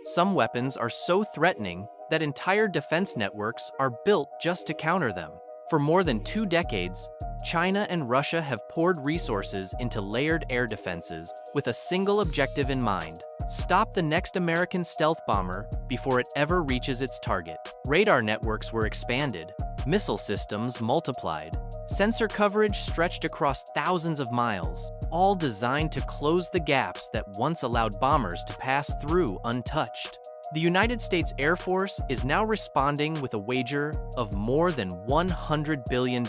Some weapons are so threatening that entire defense networks are built just to counter them. For more than 2 decades, China and Russia have poured resources into layered air defenses with a single objective in mind: stop the next American stealth bomber before it ever reaches its target. Radar networks were expanded, missile systems multiplied, sensor coverage stretched across thousands of miles, all designed to close the gaps that once allowed bombers to pass through untouched. The United States Air Force is now responding with a wager of more than $100 billion,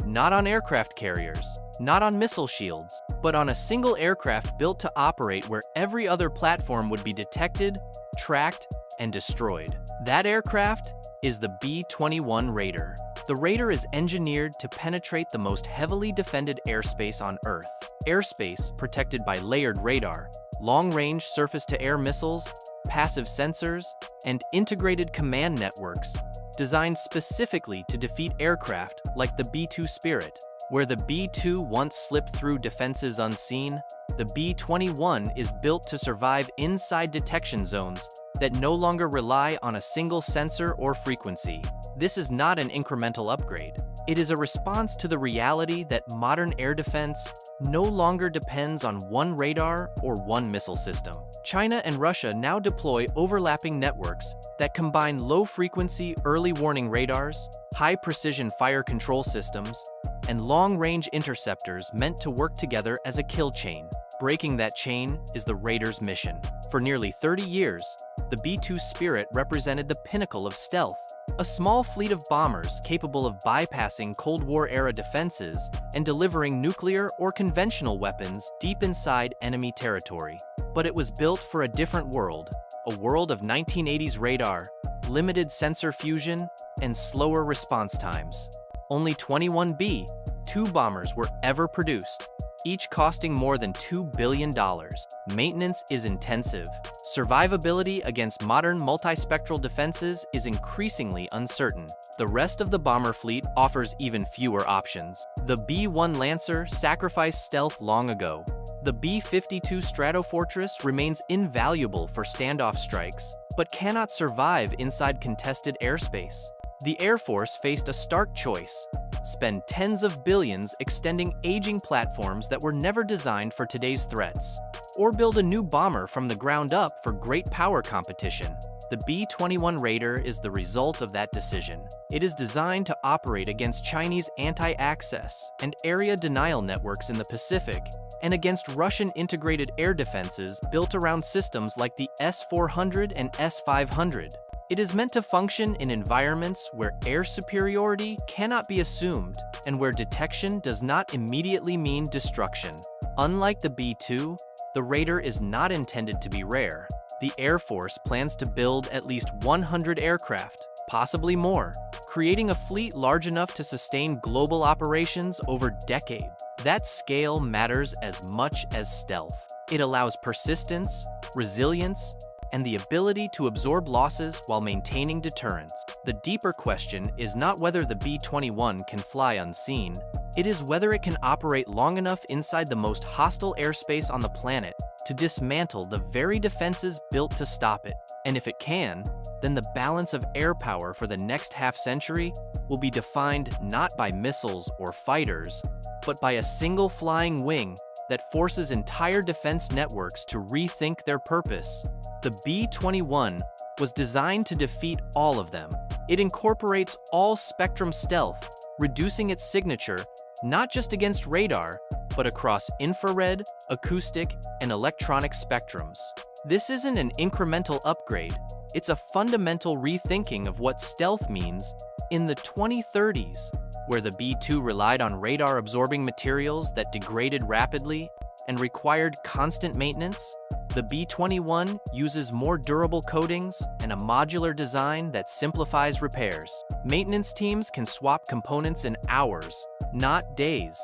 not on aircraft carriers, not on missile shields, but on a single aircraft built to operate where every other platform would be detected, tracked, and destroyed. That aircraft is the B-21 Raider. The Raider is engineered to penetrate the most heavily defended airspace on Earth. Airspace protected by layered radar, long-range surface-to-air missiles, passive sensors, and integrated command networks designed specifically to defeat aircraft like the B-2 Spirit. Where the B-2 once slipped through defenses unseen, the B-21 is built to survive inside detection zones that no longer rely on a single sensor or frequency. This is not an incremental upgrade. It is a response to the reality that modern air defense no longer depends on one radar or one missile system. China and Russia now deploy overlapping networks that combine low-frequency early warning radars, high-precision fire control systems, and long-range interceptors meant to work together as a kill chain. Breaking that chain is the Raider's mission. For nearly 30 years, the B-2 Spirit represented the pinnacle of stealth, a small fleet of bombers capable of bypassing Cold War-era defenses and delivering nuclear or conventional weapons deep inside enemy territory. But it was built for a different world, a world of 1980s radar, limited sensor fusion, and slower response times. Only 21 B-2 bombers were ever produced, each costing more than $2 billion. Maintenance is intensive. Survivability against modern multispectral defenses is increasingly uncertain. The rest of the bomber fleet offers even fewer options. The B-1 Lancer sacrificed stealth long ago. The B-52 Stratofortress remains invaluable for standoff strikes, but cannot survive inside contested airspace. The Air Force faced a stark choice: spend tens of billions extending aging platforms that were never designed for today's threats, or build a new bomber from the ground up for great power competition. The B-21 Raider is the result of that decision. It is designed to operate against Chinese anti-access and area denial networks in the Pacific, and against Russian integrated air defenses built around systems like the S-400 and S-500. It is meant to function in environments where air superiority cannot be assumed and where detection does not immediately mean destruction. Unlike the B-2, the Raider is not intended to be rare. The Air Force plans to build at least 100 aircraft, possibly more, creating a fleet large enough to sustain global operations over decades. That scale matters as much as stealth. It allows persistence, resilience, and the ability to absorb losses while maintaining deterrence. The deeper question is not whether the B-21 can fly unseen. It is whether it can operate long enough inside the most hostile airspace on the planet to dismantle the very defenses built to stop it. And if it can, then the balance of air power for the next half-century will be defined not by missiles or fighters, but by a single flying wing that forces entire defense networks to rethink their purpose. The B-21 was designed to defeat all of them. It incorporates all-spectrum stealth, reducing its signature not just against radar, but across infrared, acoustic, and electronic spectrums. This isn't an incremental upgrade, it's a fundamental rethinking of what stealth means in the 2030s, where the B-2 relied on radar-absorbing materials that degraded rapidly and required constant maintenance. The B-21 uses more durable coatings and a modular design that simplifies repairs. Maintenance teams can swap components in hours, not days.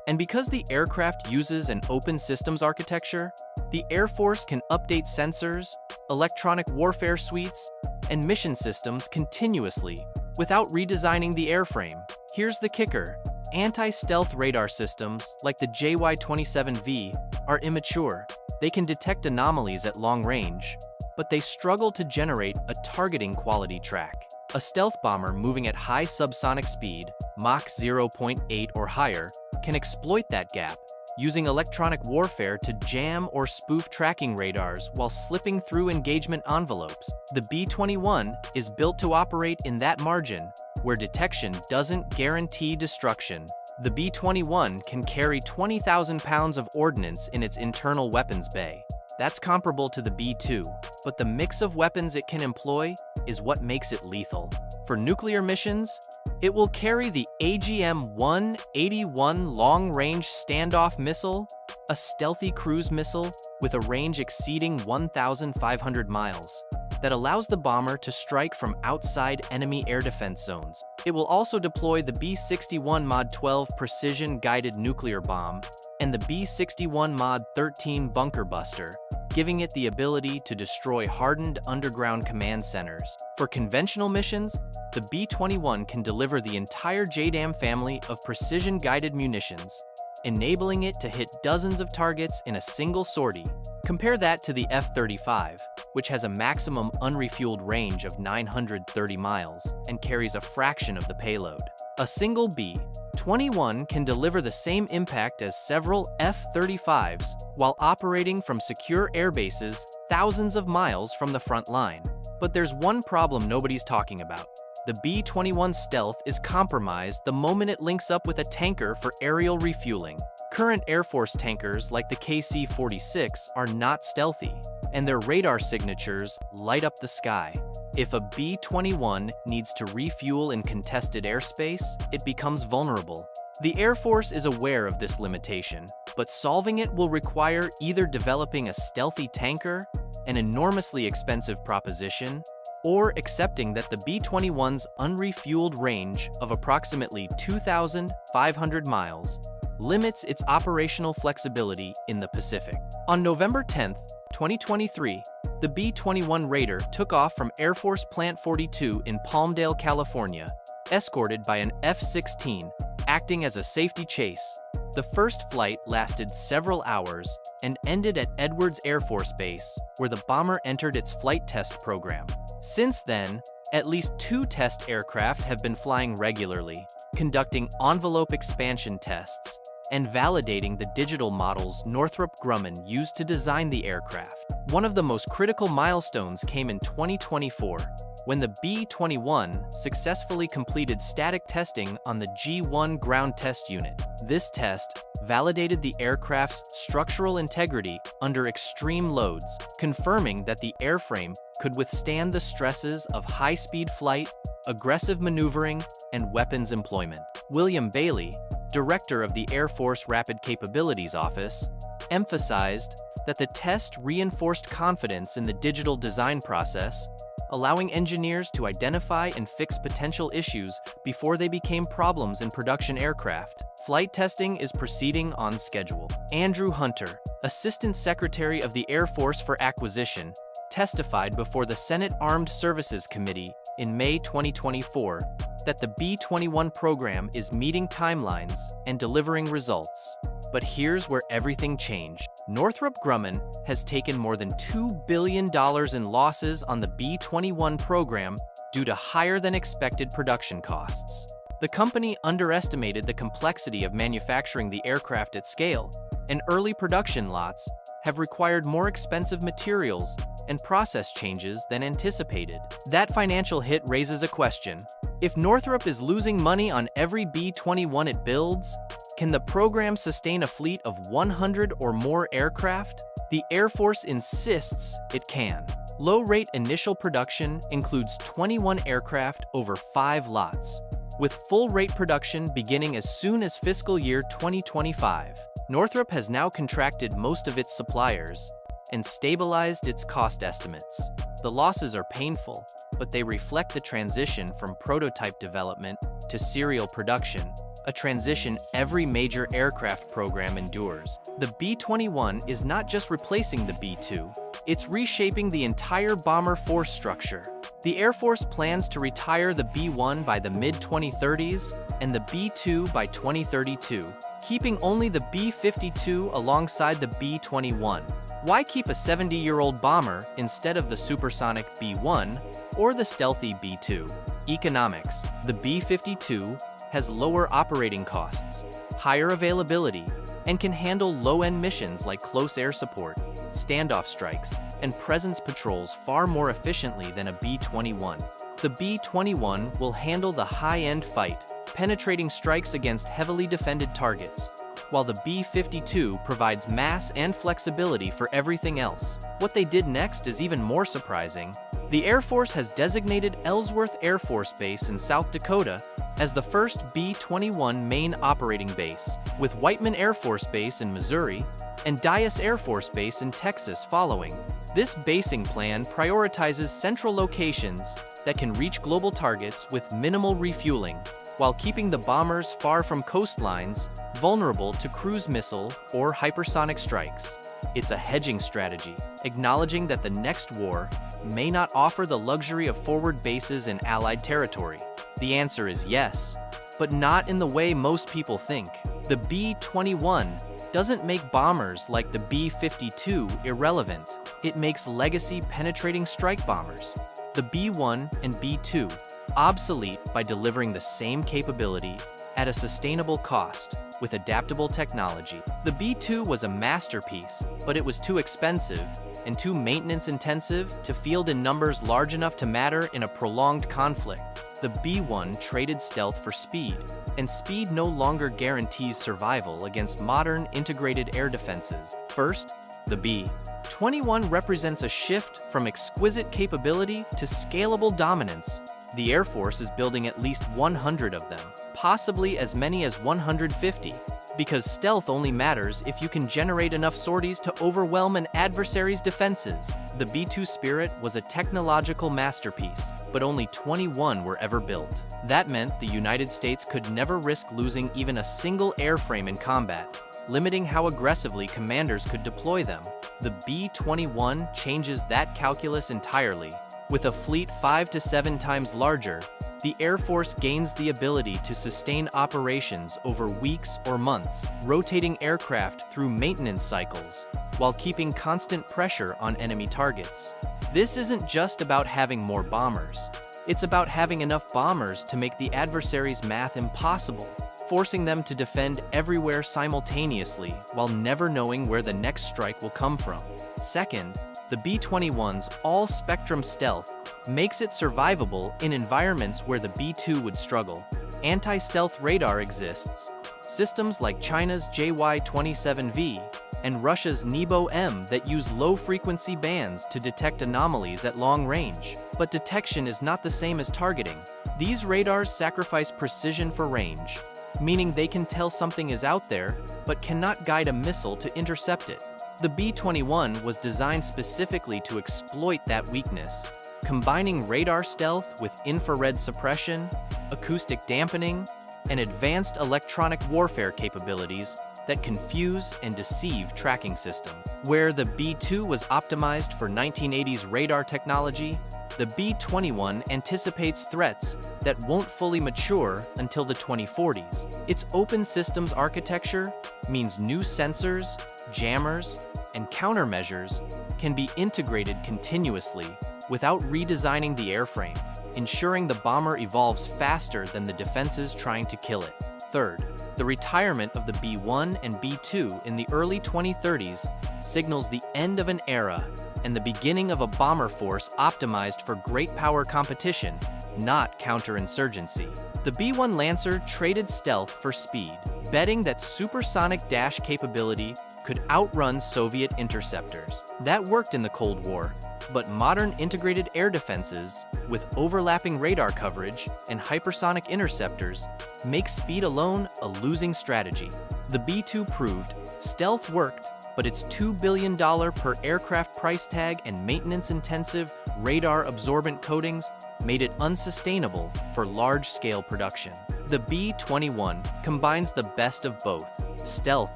And because the aircraft uses an open systems architecture, the Air Force can update sensors, electronic warfare suites, and mission systems continuously without redesigning the airframe. Here's the kicker: anti-stealth radar systems like the JY-27V are immature. They can detect anomalies at long range, but they struggle to generate a targeting quality track. A stealth bomber moving at high subsonic speed, Mach 0.8 or higher, can exploit that gap, using electronic warfare to jam or spoof tracking radars while slipping through engagement envelopes. The B-21 is built to operate in that margin, where detection doesn't guarantee destruction. The B-21 can carry 20,000 pounds of ordnance in its internal weapons bay. That's comparable to the B-2, but the mix of weapons it can employ is what makes it lethal. For nuclear missions, it will carry the AGM-181 long-range standoff missile, a stealthy cruise missile with a range exceeding 1,500 miles that allows the bomber to strike from outside enemy air defense zones. It will also deploy the B-61 Mod 12 precision-guided nuclear bomb and the B-61 Mod 13 bunker buster, giving it the ability to destroy hardened underground command centers. For conventional missions, the B-21 can deliver the entire JDAM family of precision-guided munitions, enabling it to hit dozens of targets in a single sortie. Compare that to the F-35, which has a maximum unrefueled range of 930 miles and carries a fraction of the payload. A single B-21 can deliver the same impact as several F-35s while operating from secure airbases thousands of miles from the front line. But there's one problem nobody's talking about. The B-21 stealth is compromised the moment it links up with a tanker for aerial refueling. Current Air Force tankers like the KC-46 are not stealthy, and their radar signatures light up the sky. If a B-21 needs to refuel in contested airspace, it becomes vulnerable. The Air Force is aware of this limitation, but solving it will require either developing a stealthy tanker, an enormously expensive proposition, or accepting that the B-21's unrefueled range of approximately 2,500 miles limits its operational flexibility in the Pacific. On November 10, 2023, the B-21 Raider took off from Air Force Plant 42 in Palmdale, California, escorted by an F-16, acting as a safety chase. The first flight lasted several hours and ended at Edwards Air Force Base, where the bomber entered its flight test program. Since then, at least 2 test aircraft have been flying regularly, conducting envelope expansion tests and validating the digital models Northrop Grumman used to design the aircraft. One of the most critical milestones came in 2024, when the B-21 successfully completed static testing on the G-1 ground test unit. This test validated the aircraft's structural integrity under extreme loads, confirming that the airframe could withstand the stresses of high-speed flight, aggressive maneuvering, and weapons employment. William Bailey, director of the Air Force Rapid Capabilities Office, emphasized that the test reinforced confidence in the digital design process, allowing engineers to identify and fix potential issues before they became problems in production aircraft. Flight testing is proceeding on schedule. Andrew Hunter, Assistant Secretary of the Air Force for Acquisition, testified before the Senate Armed Services Committee in May 2024 that the B-21 program is meeting timelines and delivering results. But here's where everything changed. Northrop Grumman has taken more than $2 billion in losses on the B-21 program due to higher-than-expected production costs. The company underestimated the complexity of manufacturing the aircraft at scale, and early production lots have required more expensive materials and process changes than anticipated. That financial hit raises a question. If Northrop is losing money on every B-21 it builds, can the program sustain a fleet of 100 or more aircraft? The Air Force insists it can. Low-rate initial production includes 21 aircraft over 5 lots, with full-rate production beginning as soon as fiscal year 2025. Northrop has now contracted most of its suppliers and stabilized its cost estimates. The losses are painful, but they reflect the transition from prototype development to serial production, a transition every major aircraft program endures. The B-21 is not just replacing the B-2, it's reshaping the entire bomber force structure. The Air Force plans to retire the B-1 by the mid-2030s and the B-2 by 2032, keeping only the B-52 alongside the B-21. Why keep a 70-year-old bomber instead of the supersonic B-1 or the stealthy B-2? Economics. The B-52 has lower operating costs, higher availability, and can handle low-end missions like close air support, standoff strikes, and presence patrols far more efficiently than a B-21. The B-21 will handle the high-end fight, penetrating strikes against heavily defended targets, while the B-52 provides mass and flexibility for everything else. What they did next is even more surprising. The Air Force has designated Ellsworth Air Force Base in South Dakota as the first B-21 main operating base, with Whiteman Air Force Base in Missouri and Dyess Air Force Base in Texas following. This basing plan prioritizes central locations that can reach global targets with minimal refueling, while keeping the bombers far from coastlines, vulnerable to cruise missile or hypersonic strikes. It's a hedging strategy, acknowledging that the next war may not offer the luxury of forward bases in Allied territory. The answer is yes, but not in the way most people think. The B-21 doesn't make bombers like the B-52 irrelevant. It makes legacy-penetrating strike bombers, the B-1 and B-2, obsolete by delivering the same capability at a sustainable cost with adaptable technology. The B-2 was a masterpiece, but it was too expensive and too maintenance-intensive to field in numbers large enough to matter in a prolonged conflict. The B-1 traded stealth for speed, and speed no longer guarantees survival against modern integrated air defenses. First, the B-21 represents a shift from exquisite capability to scalable dominance. The Air Force is building at least 100 of them, possibly as many as 150, because stealth only matters if you can generate enough sorties to overwhelm an adversary's defenses. The B-2 Spirit was a technological masterpiece, but only 21 were ever built. That meant the United States could never risk losing even a single airframe in combat, limiting how aggressively commanders could deploy them. The B-21 changes that calculus entirely. With a fleet 5 to 7 times larger, the Air Force gains the ability to sustain operations over weeks or months, rotating aircraft through maintenance cycles, while keeping constant pressure on enemy targets. This isn't just about having more bombers. It's about having enough bombers to make the adversary's math impossible, forcing them to defend everywhere simultaneously while never knowing where the next strike will come from. Second, the B-21's all-spectrum stealth makes it survivable in environments where the B-2 would struggle. Anti-stealth radar exists, systems like China's JY-27V and Russia's Nebo-M that use low-frequency bands to detect anomalies at long range. But detection is not the same as targeting. These radars sacrifice precision for range, meaning they can tell something is out there, but cannot guide a missile to intercept it. The B-21 was designed specifically to exploit that weakness, combining radar stealth with infrared suppression, acoustic dampening, and advanced electronic warfare capabilities that confuse and deceive tracking systems. Where the B-2 was optimized for 1980s radar technology, the B-21 anticipates threats that won't fully mature until the 2040s. Its open systems architecture means new sensors, jammers, and countermeasures can be integrated continuously without redesigning the airframe, ensuring the bomber evolves faster than the defenses trying to kill it. Third, the retirement of the B-1 and B-2 in the early 2030s signals the end of an era and the beginning of a bomber force optimized for great power competition, not counterinsurgency. The B-1 Lancer traded stealth for speed, betting that supersonic dash capability could outrun Soviet interceptors. That worked in the Cold War, but modern integrated air defenses, with overlapping radar coverage and hypersonic interceptors, make speed alone a losing strategy. The B-2 proved stealth worked, but its $2 billion per aircraft price tag and maintenance-intensive radar-absorbent coatings made it unsustainable for large-scale production. The B-21 combines the best of both: stealth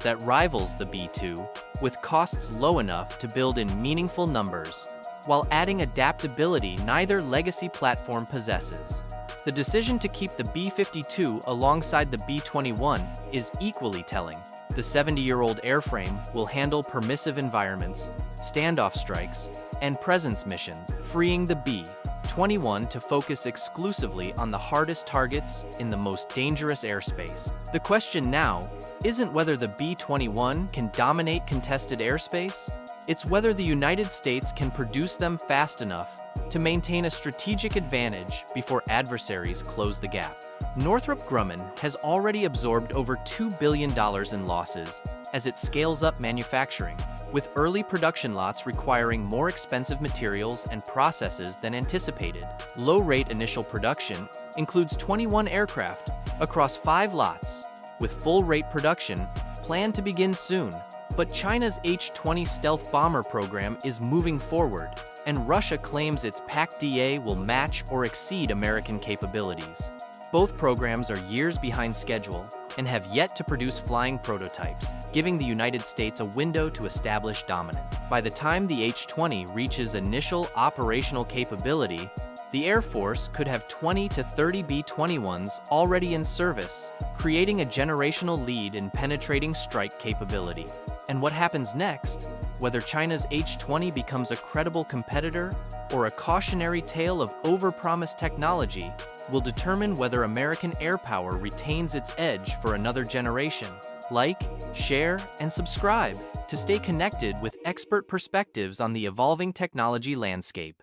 that rivals the B-2, with costs low enough to build in meaningful numbers, while adding adaptability neither legacy platform possesses. The decision to keep the B-52 alongside the B-21 is equally telling. The 70-year-old airframe will handle permissive environments, standoff strikes, and presence missions, freeing the B-21 to focus exclusively on the hardest targets in the most dangerous airspace. The question now isn't whether the B-21 can dominate contested airspace, it's whether the United States can produce them fast enough to maintain a strategic advantage before adversaries close the gap. Northrop Grumman has already absorbed over $2 billion in losses as it scales up manufacturing, with early production lots requiring more expensive materials and processes than anticipated. Low-rate initial production includes 21 aircraft across 5 lots, with full-rate production planned to begin soon. But China's H-20 stealth bomber program is moving forward, and Russia claims its PAC-DA will match or exceed American capabilities. Both programs are years behind schedule and have yet to produce flying prototypes, giving the United States a window to establish dominance. By the time the H-20 reaches initial operational capability, the Air Force could have 20 to 30 B-21s already in service, creating a generational lead in penetrating strike capability. And what happens next, whether China's H-20 becomes a credible competitor or a cautionary tale of overpromised technology, will determine whether American air power retains its edge for another generation. Like, share, and subscribe to stay connected with expert perspectives on the evolving technology landscape.